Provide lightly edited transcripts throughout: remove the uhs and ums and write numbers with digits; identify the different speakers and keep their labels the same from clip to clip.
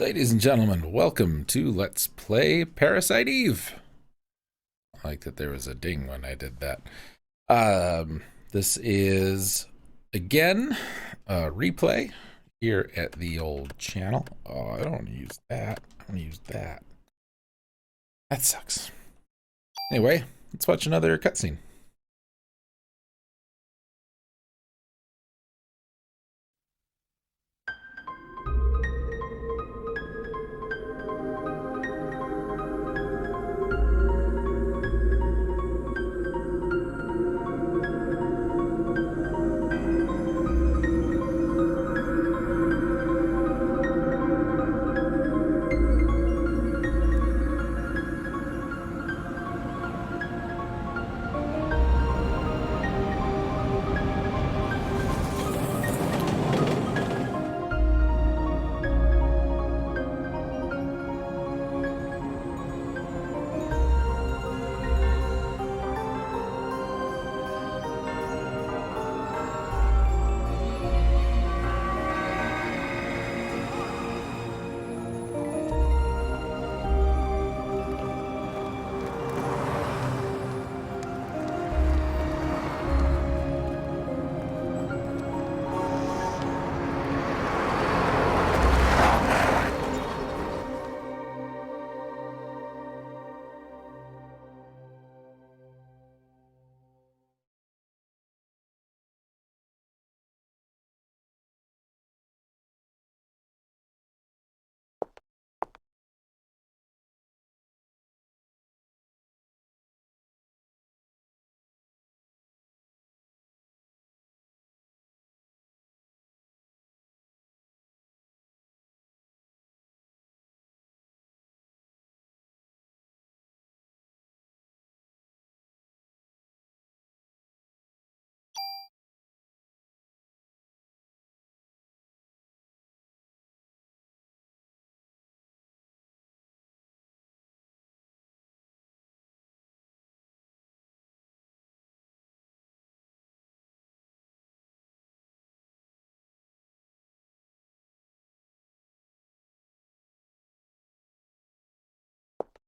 Speaker 1: Ladies and gentlemen, welcome to Let's Play Parasite Eve. I like that there was a ding when I did that. This is, again, a replay here at the old channel. Oh, I don't want to use that. I want to use that. That sucks. Anyway, let's watch another cutscene.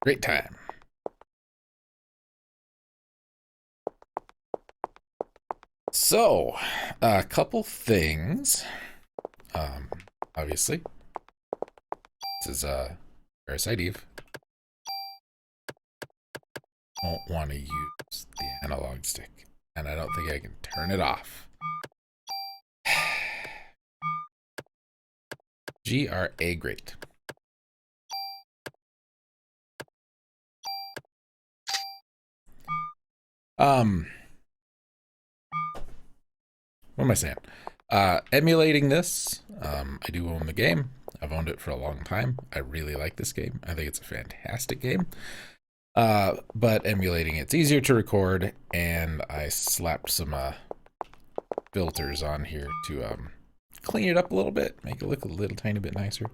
Speaker 1: Great time. So, a couple things. Obviously, this is Parasite Eve. Don't want to use the analog stick, and I don't think I can turn it off. GRA great. What am I saying? Emulating this, I do own the game. I've owned it for a long time. I really like this game. I think it's a fantastic game. But emulating it's easier to record, and I slapped some filters on here to clean it up a little bit, make it look a little tiny bit nicer.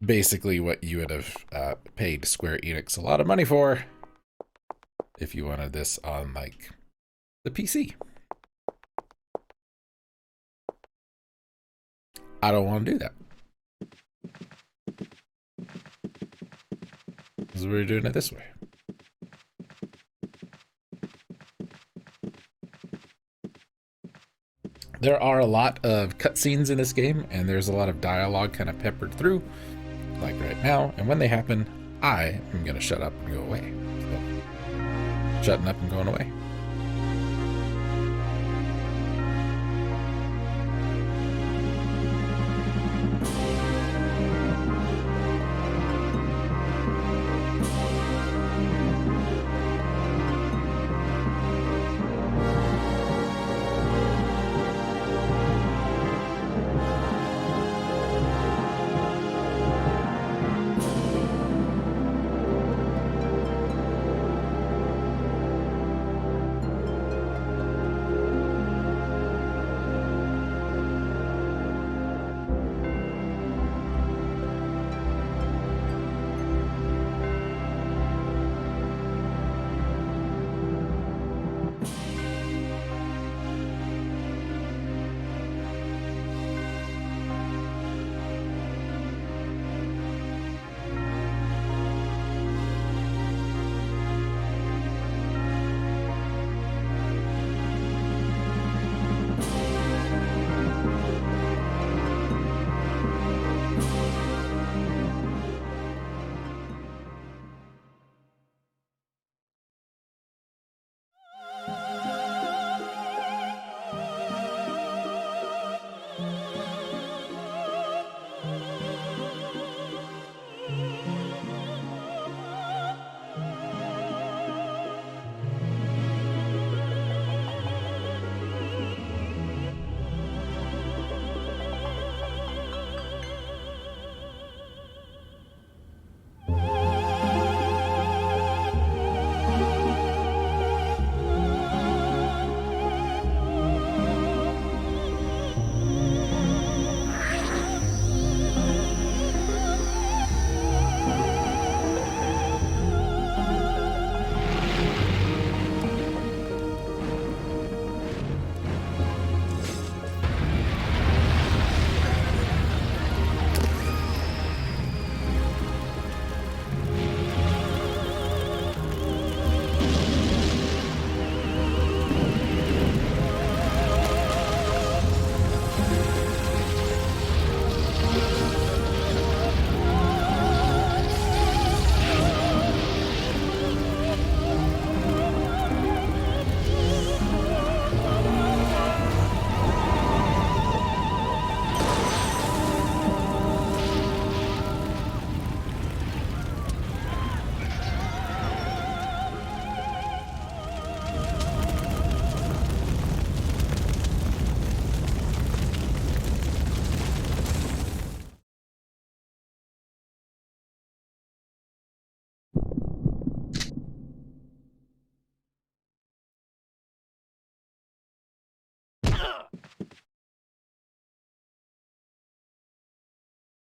Speaker 1: Basically what you would have paid Square Enix a lot of money for if you wanted this on like the PC. I don't want to do that. So we're doing it this way. There are a lot of cutscenes in this game, and there's a lot of dialogue kind of peppered through, like right now. And when they happen, I am going to shut up and go away. So, shutting up and going away.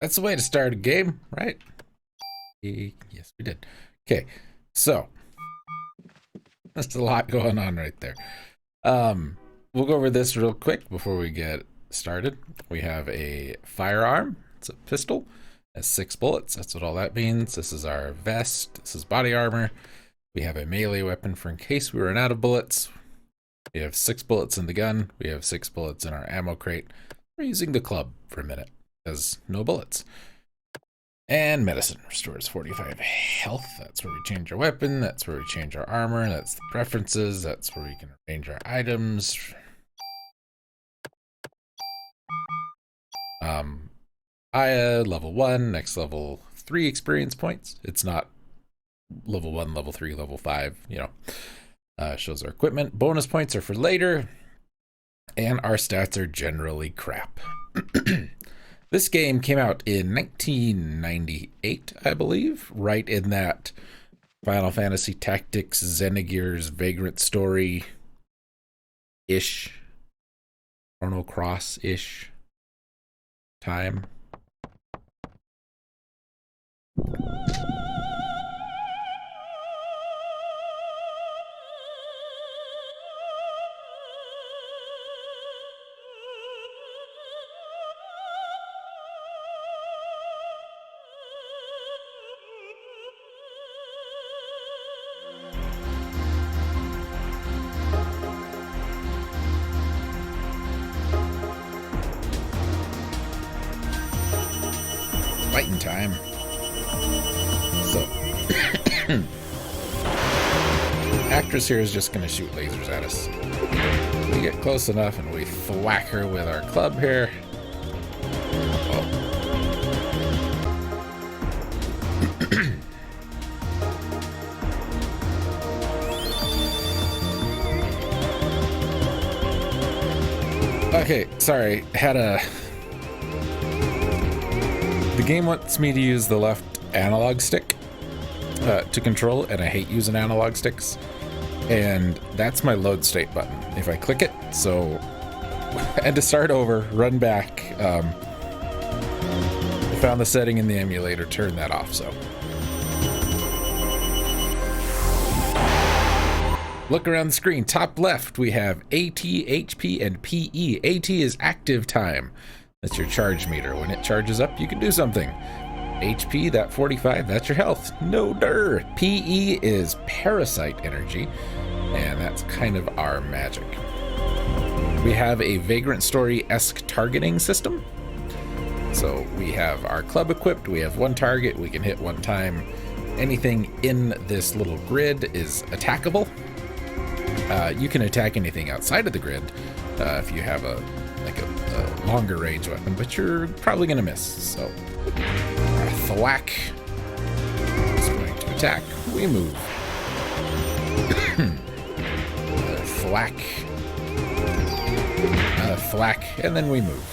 Speaker 1: That's the way to start a game, right? Yes, we did. Okay, so that's a lot going on right there. We'll go over this real quick before we get started. We have a firearm. It's a pistol. It has 6 bullets. That's what all that means. This is our vest. This is body armor. We have a melee weapon for in case we run out of bullets. We have 6 bullets in the gun. We have 6 bullets in our ammo crate. We're using the club for a minute because no bullets. And medicine restores 45 health. That's where we change our weapon. That's where we change our armor. That's the preferences. That's where we can arrange our items. Aya, level 1, next level 3 experience points. It's not level 1, level 3, level 5, you know. Shows our equipment. Bonus points are for later. And our stats are generally crap. This game came out in 1998, I believe, right in that Final Fantasy Tactics, Xenogears, Vagrant Story-ish, Chrono Cross-ish time. Fighting time. So, actress here is just going to shoot lasers at us. We get close enough and we thwack her with our club here. Oh. Okay, sorry, the game wants me to use the left analog stick to control, and I hate using analog sticks. And that's my load state button. If I click it, so I had to start over, run back. I found the setting in the emulator, turn that off, so. Look around the screen. Top left, we have AT, HP, and PE. AT is active time. That's your charge meter. When it charges up, you can do something. HP, that 45, that's your health. No dir. PE is parasite energy, and that's kind of our magic. We have a Vagrant Story-esque targeting system. So we have our club equipped. We have 1 target we can hit 1 time. Anything in this little grid is attackable. You can attack anything outside of the grid if you have a longer range weapon, but you're probably gonna miss. So thwack is going to attack. We move. Thwack, thwack, and then we move.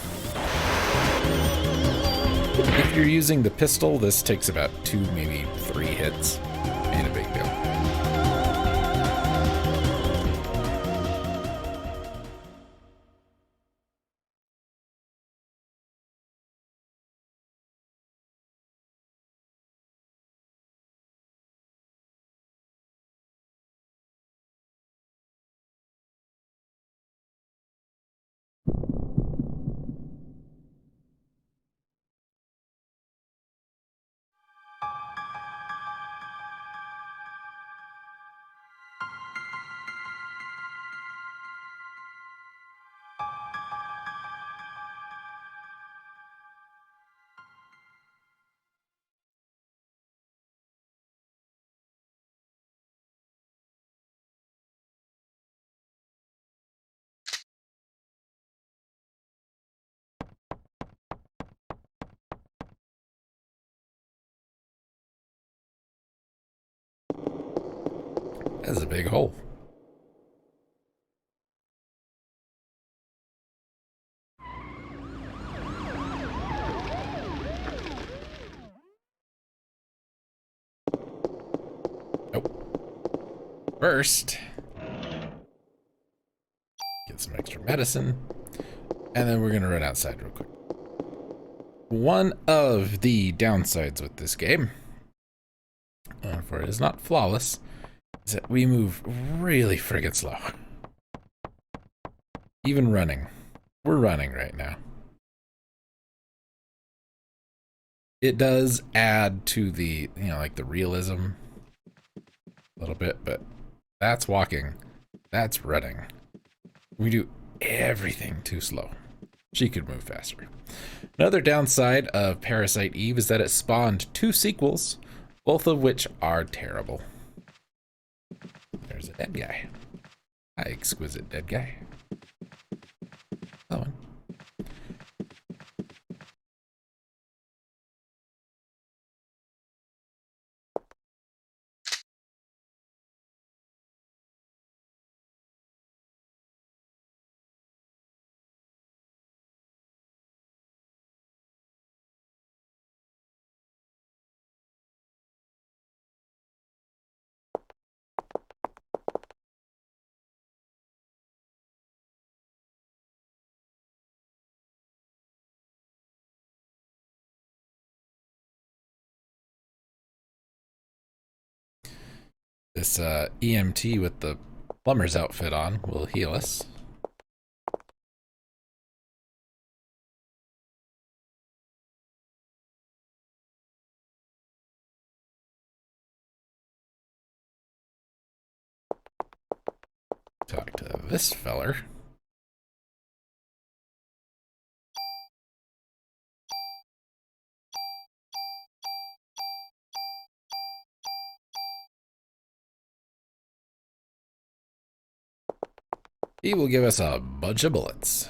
Speaker 1: If you're using the pistol, this takes about 2, maybe 3 hits. Ain't a big deal. That's a big hole. Nope. First, get some extra medicine, and then we're gonna run outside real quick. One of the downsides with this game, for it is not flawless, is that we move really friggin' slow. Even running. We're running right now. It does add to the, like the realism a little bit, but that's walking. That's running. We do everything too slow. She could move faster. Another downside of Parasite Eve is that it spawned 2 sequels, both of which are terrible. There's a dead guy. Hi, exquisite dead guy. Hello. This EMT with the plumber's outfit on will heal us. Talk to this feller. He will give us a bunch of bullets.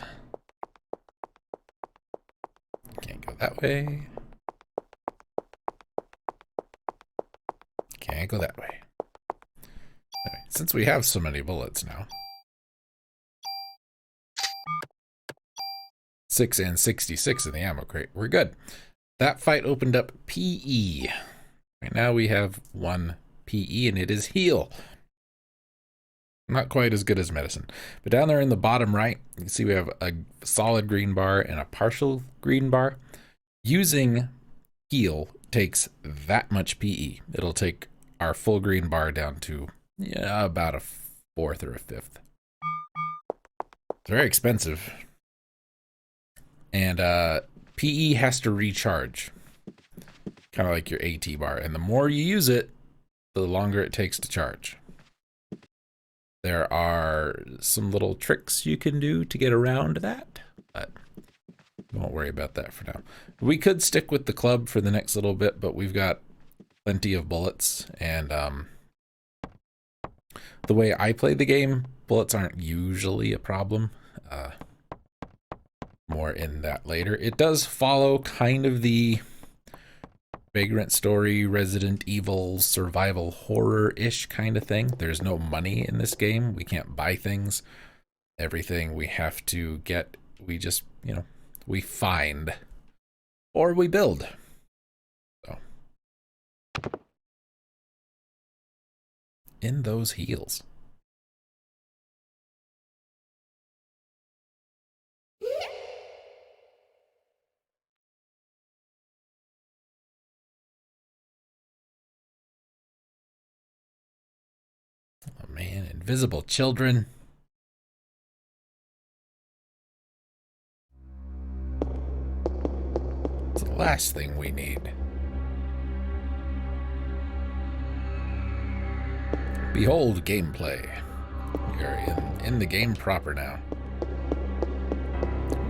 Speaker 1: Can't go that way. Can't go that way. Anyway, since we have so many bullets now. 6 and 66 in the ammo crate. We're good. That fight opened up PE. Right now we have 1 PE and it is heal. Not quite as good as medicine. But down there in the bottom right, you can see we have a solid green bar and a partial green bar. Using heal takes that much PE. It'll take our full green bar down to about a 4th or a 5th. It's very expensive. And PE has to recharge. Kind of like your AT bar. And the more you use it, the longer it takes to charge. There are some little tricks you can do to get around that, but we won't worry about that for now. We could stick with the club for the next little bit, but we've got plenty of bullets, and the way I play the game, bullets aren't usually a problem. More in that later. It does follow kind of the Vagrant Story, Resident Evil, survival horror-ish kind of thing. There's no money in this game. We can't buy things. Everything we have to get, we just, we find or we build. So, in those heels. Oh man, invisible children. It's the last thing we need. Behold gameplay. We are in the game proper now.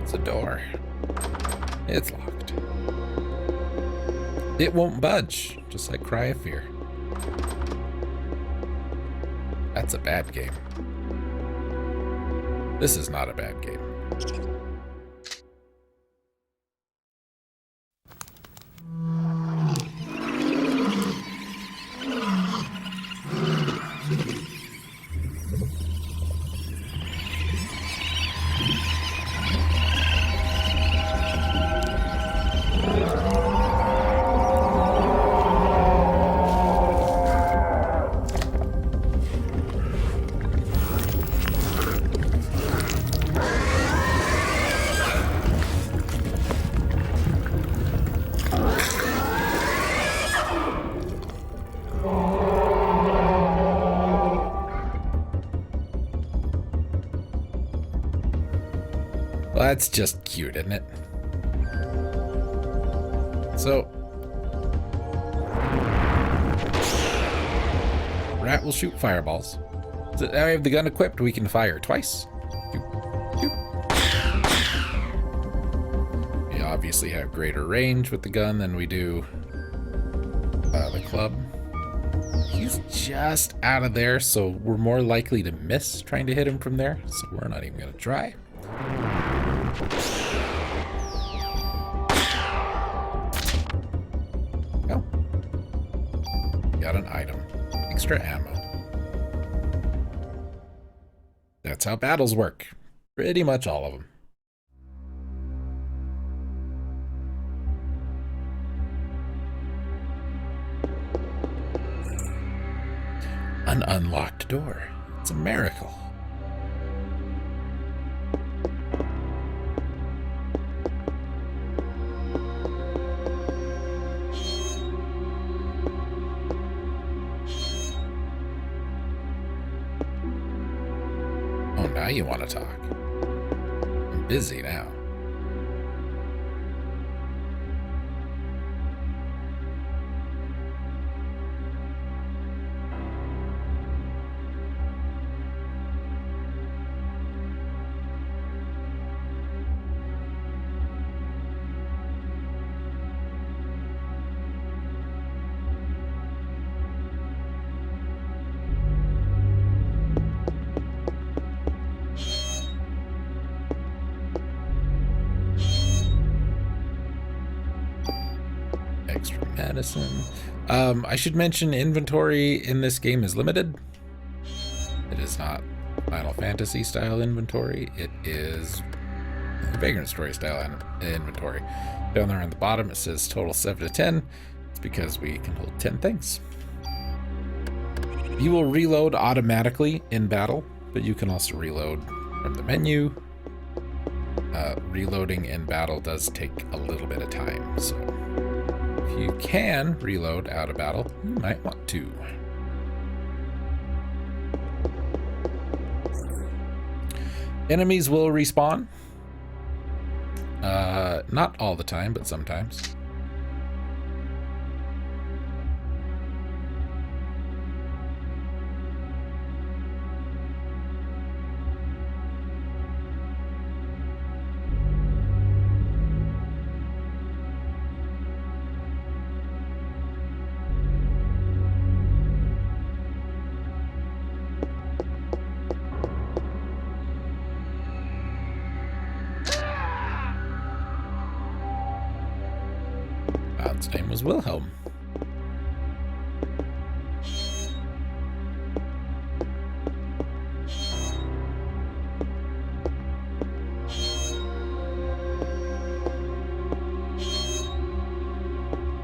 Speaker 1: It's a door. It's locked. It won't budge, just like Cry of Fear. That's a bad game. This is not a bad game. That's just cute, isn't it? So, rat will shoot fireballs. So now I have the gun equipped, we can fire twice. We obviously have greater range with the gun than we do the club. He's just out of there, so we're more likely to miss trying to hit him from there, so we're not even going to try. Oh. Got an item. Extra ammo. That's how battles work. Pretty much all of them. An unlocked door. It's a miracle. Oh, now you want to talk. I'm busy now. Extra medicine. I should mention inventory in this game is limited. It is not Final Fantasy style inventory. It is Vagrant Story style inventory. Down there on the bottom it says total 7 to 10. It's because we can hold 10 things. You will reload automatically in battle, but you can also reload from the menu. Reloading in battle does take a little bit of time, so if you can reload out of battle, you might want to. Enemies will respawn. Not all the time, but sometimes. His name was Wilhelm.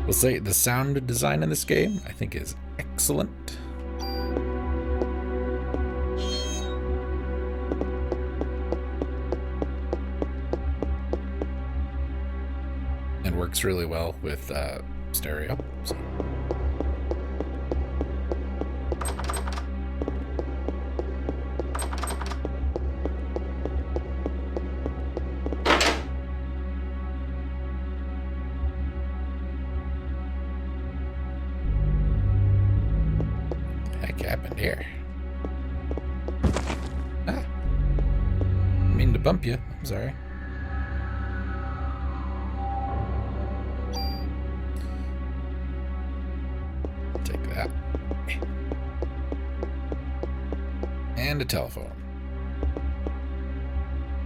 Speaker 1: We'll say the sound design in this game, I think, is excellent. And works really well with stereo. So. What the heck happened here? Ah. I mean to bump you. I'm sorry. And a telephone.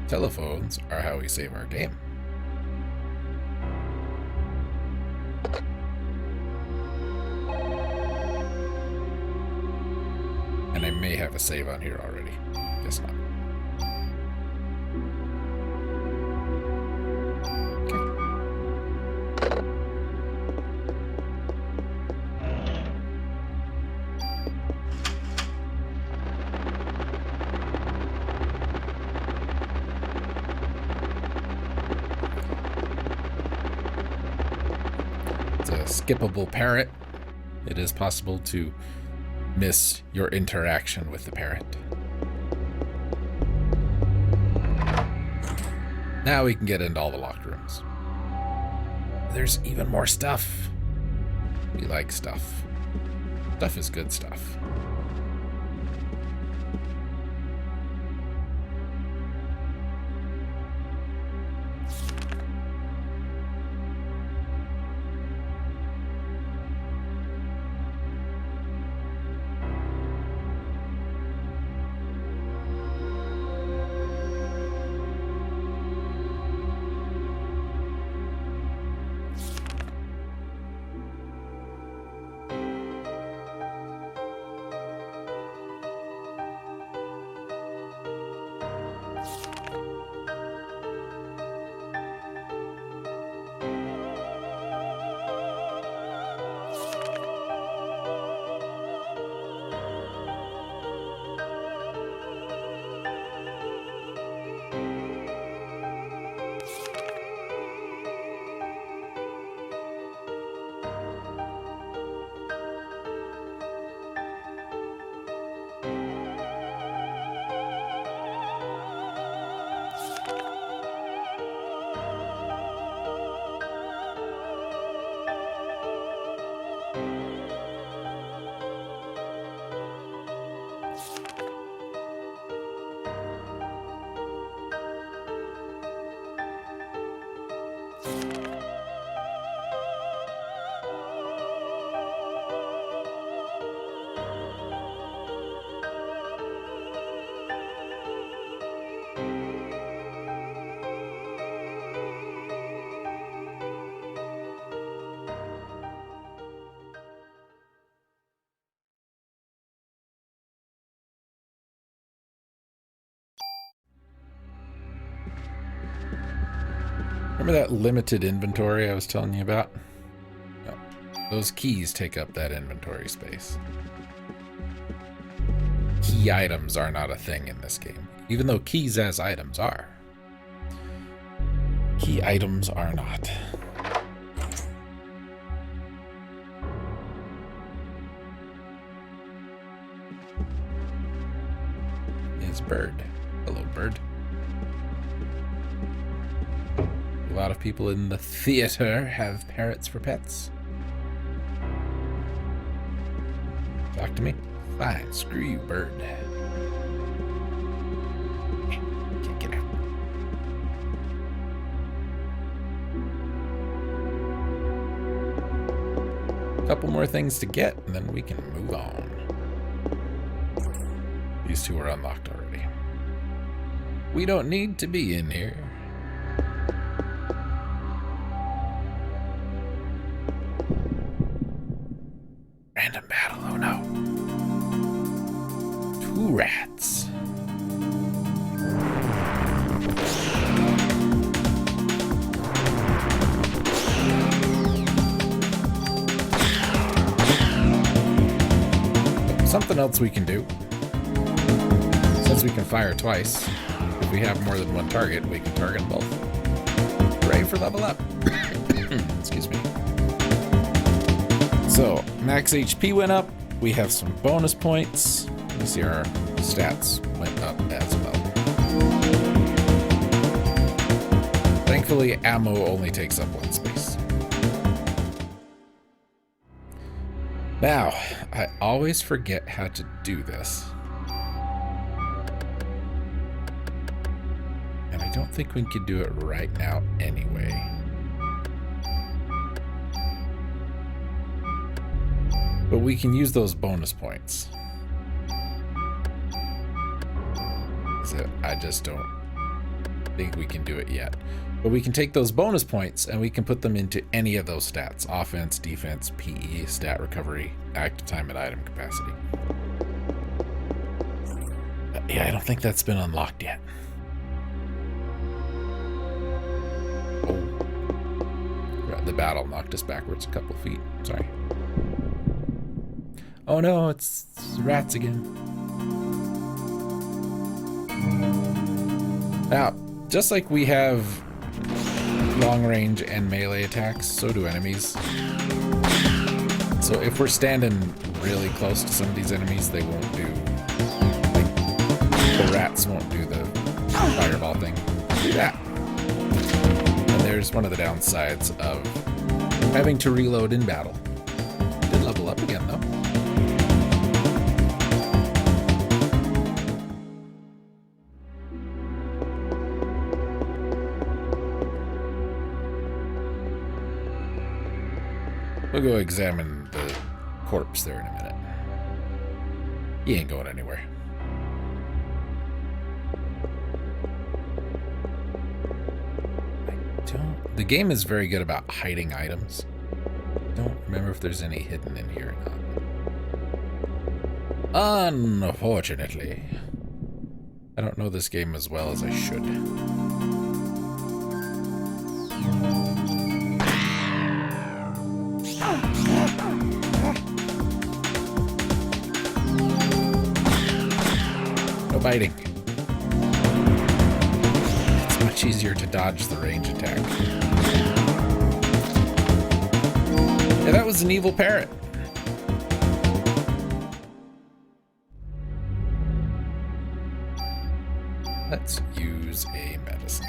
Speaker 1: Telephones are how we save our game. And I may have a save on here already. Guess not. Skippable parrot. It is possible to miss your interaction with the parrot. Now we can get into all the locked rooms. There's even more stuff. We like stuff. Stuff is good stuff. Remember that limited inventory I was telling you about? No. Those keys take up that inventory space. Key items are not a thing in this game, even though keys as items are. Key items are not. It's Bird. Hello, Bird. A lot of people in the theater have parrots for pets. Talk to me? Fine, screw you, Bird. Get out. Couple more things to get, and then we can move on. These two are unlocked already. We don't need to be in here. Random battle, oh no. 2 rats. Something else we can do. Since we can fire twice, if we have more than one target, we can target them both. Hooray for level up. Excuse me. So, max HP went up. We have some bonus points. You see our stats went up as well. Thankfully, ammo only takes up 1 space. Now, I always forget how to do this. And I don't think we can do it right now anyway. But we can use those bonus points. So I just don't think we can do it yet. But we can take those bonus points and we can put them into any of those stats. Offense, defense, PE, stat recovery, active time, and item capacity. Yeah, I don't think that's been unlocked yet. Oh. The battle knocked us backwards a couple feet. Sorry. Oh no, it's rats again. Now, just like we have long range and melee attacks, so do enemies. So if we're standing really close to some of these enemies, they won't do, like, the rats won't do the fireball thing. Do that. there's one of the downsides of having to reload in battle. Did level up again, though. We'll go examine the corpse there in a minute. He ain't going anywhere. The game is very good about hiding items. Don't remember if there's any hidden in here or not. Unfortunately. I don't know this game as well as I should. No biting. It's much easier to dodge the range attack. Yeah, that was an evil parrot. Let's use a medicine.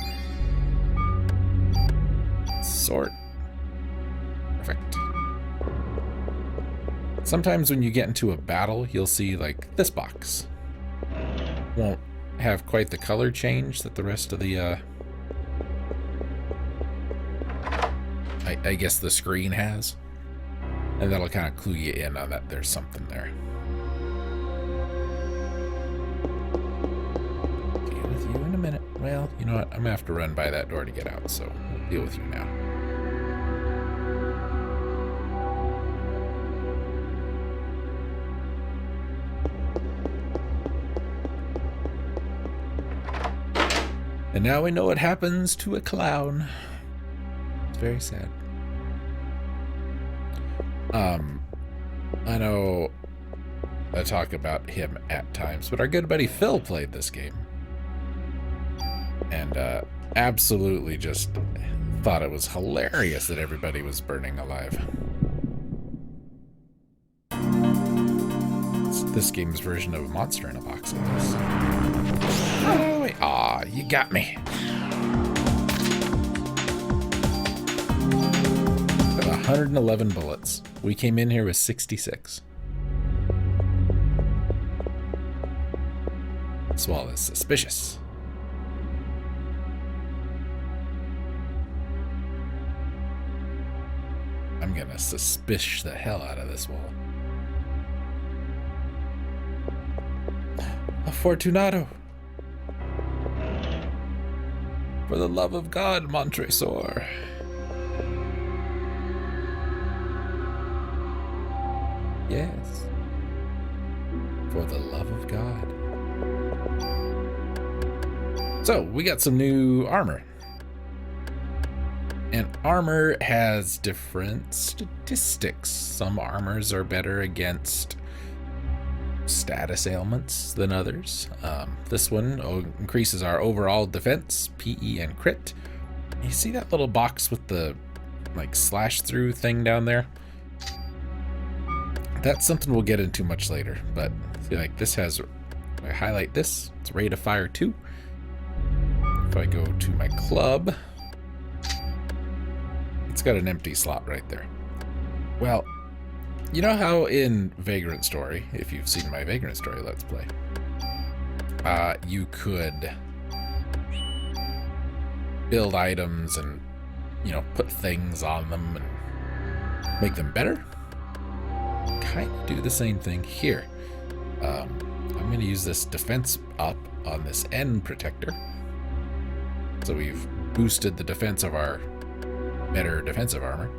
Speaker 1: Sort. Perfect. Sometimes when you get into a battle, you'll see like this box. Won't have quite the color change that the rest of the I guess the screen has. And that'll kind of clue you in on that there's something there. Deal with you in a minute. Well, you know what? I'm gonna have to run by that door to get out, so I'll deal with you now. And now we know what happens to a clown. It's very sad. I know I talk about him at times, but our good buddy Phil played this game. And absolutely just thought it was hilarious that everybody was burning alive. It's this game's version of a Monster in a Box, I guess. Oh, wait. Aw, you got me. Got 111 bullets. We came in here with 66. This wall is suspicious. I'm gonna suspicious the hell out of this wall. A Fortunato! For the love of God, Montresor. Yes. For the love of God. So, we got some new armor. And armor has different statistics. Some armors are better against status ailments than others. This one increases our overall defense, PE, and crit. You see that little box with the like slash through thing down there? That's something we'll get into much later, but see, like this has, I highlight this, it's rate of fire 2. If I go to my club, it's got an empty slot right there. Well, you know how in Vagrant Story, if you've seen my Vagrant Story Let's Play, you could build items and, you know, put things on them and make them better? Kind of do the same thing here. I'm going to use this defense up on this end protector. So we've boosted the defense of our better defensive armor.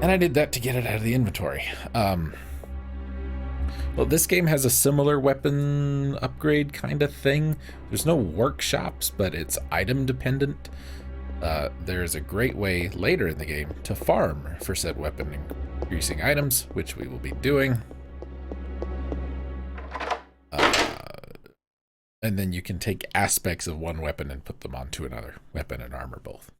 Speaker 1: And I did that to get it out of the inventory. Well, this game has a similar weapon upgrade kind of thing. There's no workshops, but it's item dependent. There's a great way later in the game to farm for said weapon increasing items, which we will be doing. And then you can take aspects of one weapon and put them onto another weapon and armor both.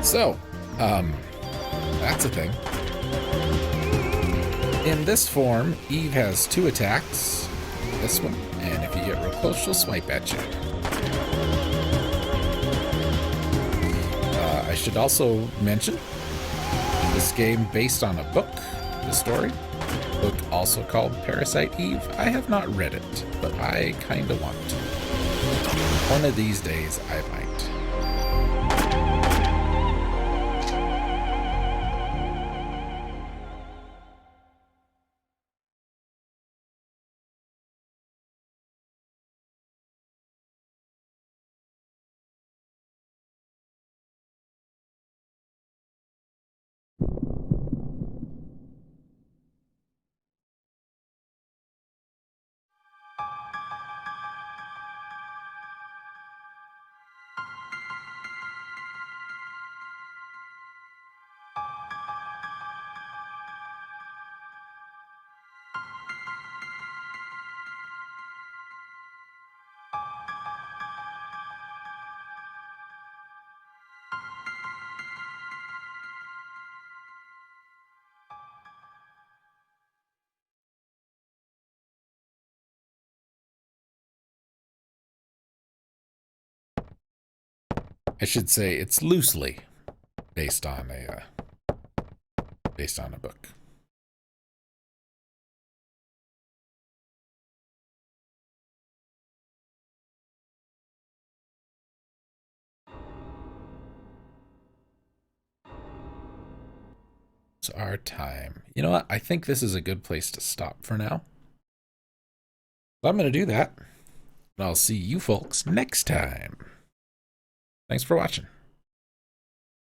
Speaker 1: So, that's a thing. In this form, Eve has 2 attacks. This one, and if you get real close, she'll swipe at you. I should also mention this game based on a book, the story. Book also called Parasite Eve. I have not read it, but I kinda want to. One of these days I might. I should say it's loosely based on a book. It's our time. You know what? I think this is a good place to stop for now. So I'm going to do that. And I'll see you folks next time. Thanks for watching.